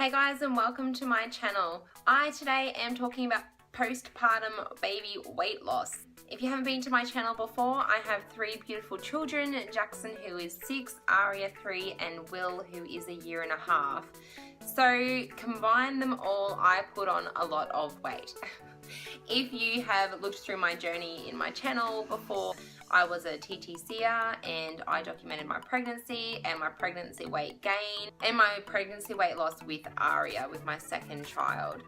Hey guys, and welcome to my channel. I today am talking about postpartum baby weight loss. If you haven't been to my channel before, I have three beautiful children, Jackson who is 6, Aria 3 and Will who is a year and a half. So combine them all, I put on a lot of weight. If you have looked through my journey in my channel before, I was a TTCer and I documented my pregnancy and my pregnancy weight gain and my pregnancy weight loss with Aria, with my second child.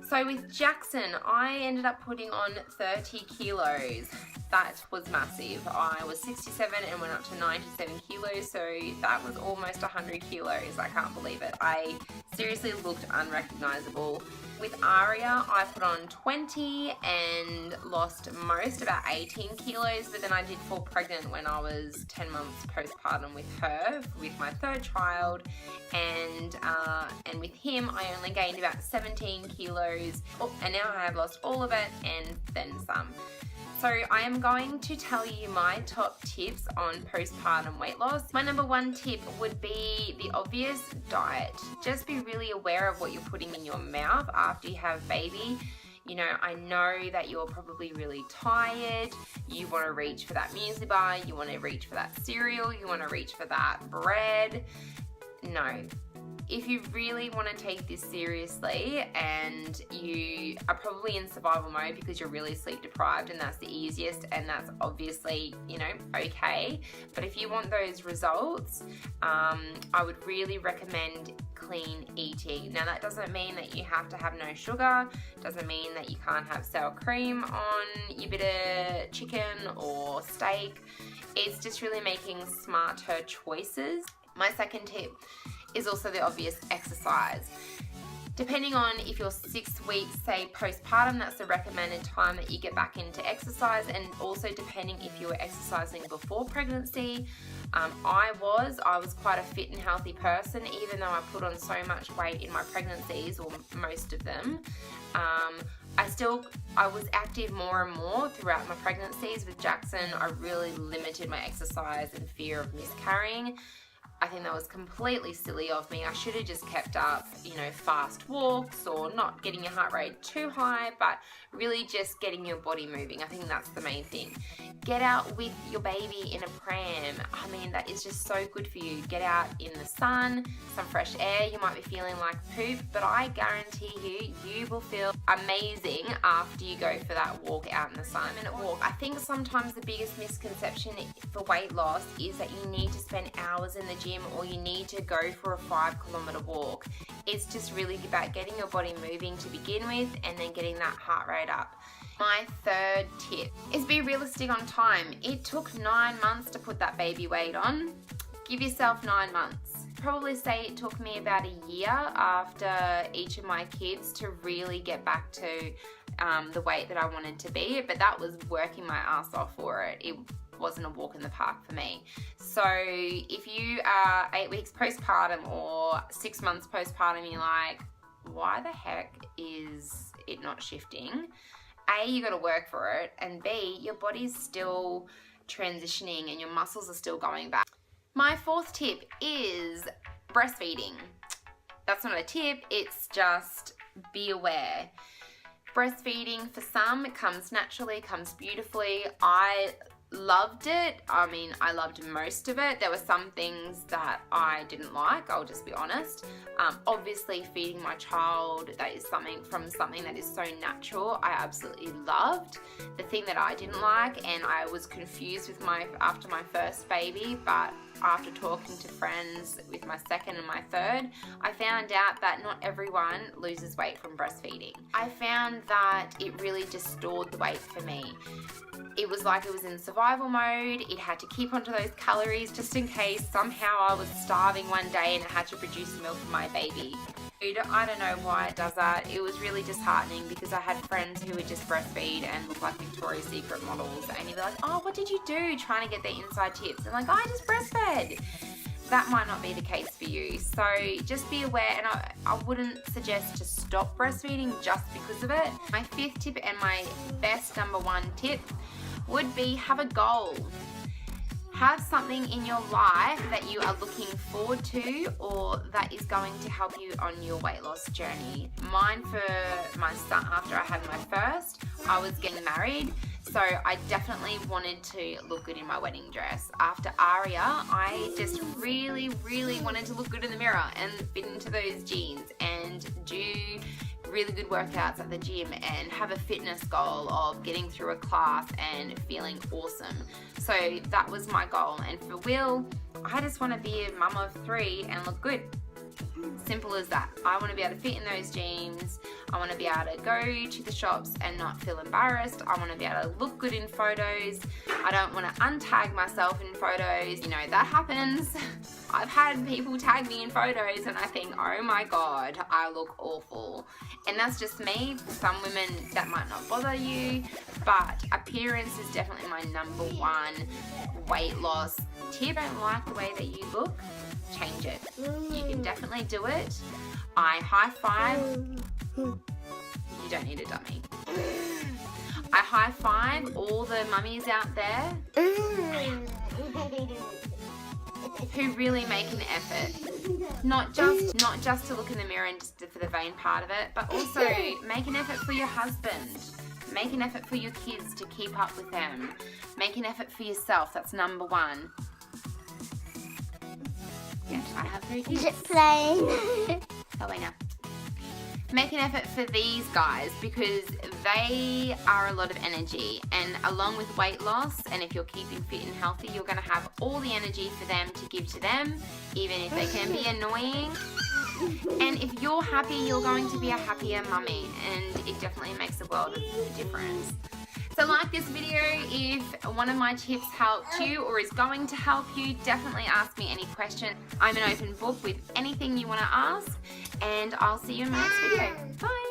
So with Jackson, I ended up putting on 30 kilos. That was massive. I was 67 and went up to 97 kilos, so that was almost 100 kilos. I can't believe it. I seriously looked unrecognizable. With Aria, I put on 20 and lost most, about 18 kilos, but then I did fall pregnant when I was 10 months postpartum with her, with my third child, and with him, I only gained about 17 kilos, and now I have lost all of it and then some. So I am going to tell you my top tips on postpartum weight loss. My number one tip would be the obvious: diet. Just be really aware of what you're putting in your mouth after you have baby. You know, I know that you're probably really tired. You want to reach for that muesli bar, you want to reach for that cereal, you want to reach for that bread. No. If you really want to take this seriously and you are probably in survival mode because you're really sleep deprived and that's the easiest, and that's obviously, you know, okay. But if you want those results, I would really recommend clean eating. Now that doesn't mean that you have to have no sugar, doesn't mean that you can't have sour cream on your bit of chicken or steak. It's just really making smarter choices. My second tip is also the obvious: exercise. Depending on if you're 6 weeks, say postpartum, that's the recommended time that you get back into exercise, and also depending if you were exercising before pregnancy. I was quite a fit and healthy person, even though I put on so much weight in my pregnancies, or most of them. I was active more and more throughout my pregnancies. With Jackson, I really limited my exercise and fear of miscarrying. I think that was completely silly of me. I should have just kept up, you know, fast walks, or not getting your heart rate too high, but really just getting your body moving. I think that's the main thing. Get out with your baby in a pram. I mean, that is just so good for you. Get out in the sun, some fresh air. You might be feeling like poop, but I guarantee you will feel amazing after you go for that walk out in the sun. I think sometimes the biggest misconception for weight loss is that you need to spend hours in the gym, or you need to go for a 5-kilometer walk. It's just really about getting your body moving to begin with, and then getting that heart rate up. My third tip is be realistic on time. It took 9 months to put that baby weight on. Give yourself 9 months. Probably say it took me about a year after each of my kids to really get back to the weight that I wanted to be, but that was working my ass off for it. It wasn't a walk in the park for me. So if you are 8 weeks postpartum or 6 months postpartum, you're like, why the heck is it not shifting? A, you got to work for it, and B, your body's still transitioning and your muscles are still going back. My fourth tip is breastfeeding. That's not a tip, it's just be aware. Breastfeeding for some, it comes naturally, comes beautifully. I loved it. I mean, I loved most of it. There were some things that I didn't like, I'll just be honest. Obviously feeding my child, that is something that is so natural, I absolutely loved. The thing that I didn't like, and I was confused with after my first baby, but after talking to friends with my second and my third, I found out that not everyone loses weight from breastfeeding. I found that it really just stored the weight for me. It was like it was in survival mode. It had to keep onto those calories just in case somehow I was starving one day and it had to produce milk for my baby. I don't know why it does that. It was really disheartening because I had friends who would just breastfeed and look like Victoria's Secret models, and you'd be like, oh, what did you do? Trying to get their inside tips. And like, I just breastfed. That might not be the case for you. So just be aware, and I wouldn't suggest to stop breastfeeding just because of it. My fifth tip and my best number one tip would be have a goal. Have something in your life that you are looking forward to or that is going to help you on your weight loss journey. Mine for my son, after I had my first, I was getting married, so I definitely wanted to look good in my wedding dress. After Aria, I just really wanted to look good in the mirror and fit into those jeans and do really good workouts at the gym and have a fitness goal of getting through a class and feeling awesome. So that was my goal. And for Will, I just want to be a mum of 3 and look good. Simple as that. I want to be able to fit in those jeans. I want to be able to go to the shops and not feel embarrassed. I want to be able to look good in photos. I don't want to untag myself in photos. You know, that happens. I've had people tag me in photos and I think, oh my God, I look awful. And that's just me. For some women, that might not bother you, but appearance is definitely my number one weight loss tip. Don't like the way that you look, change it. You can definitely do it. I high five. You don't need a dummy. I high five all the mummies out there who really make an effort. Not just to look in the mirror and just for the vain part of it, but also make an effort for your husband. Make an effort for your kids to keep up with them. Make an effort for yourself. That's number one. Yes, I have 3 kids. Is it playing? Go away now. Make an effort for these guys because they are a lot of energy, and along with weight loss, and if you're keeping fit and healthy, you're going to have all the energy for them to give to them, even if they can be annoying. And if you're happy, you're going to be a happier mummy, and it definitely makes a world of difference. So like this video, if one of my tips helped you or is going to help you, definitely ask me any question. I'm an open book with anything you want to ask, and I'll see you in my next video. Bye!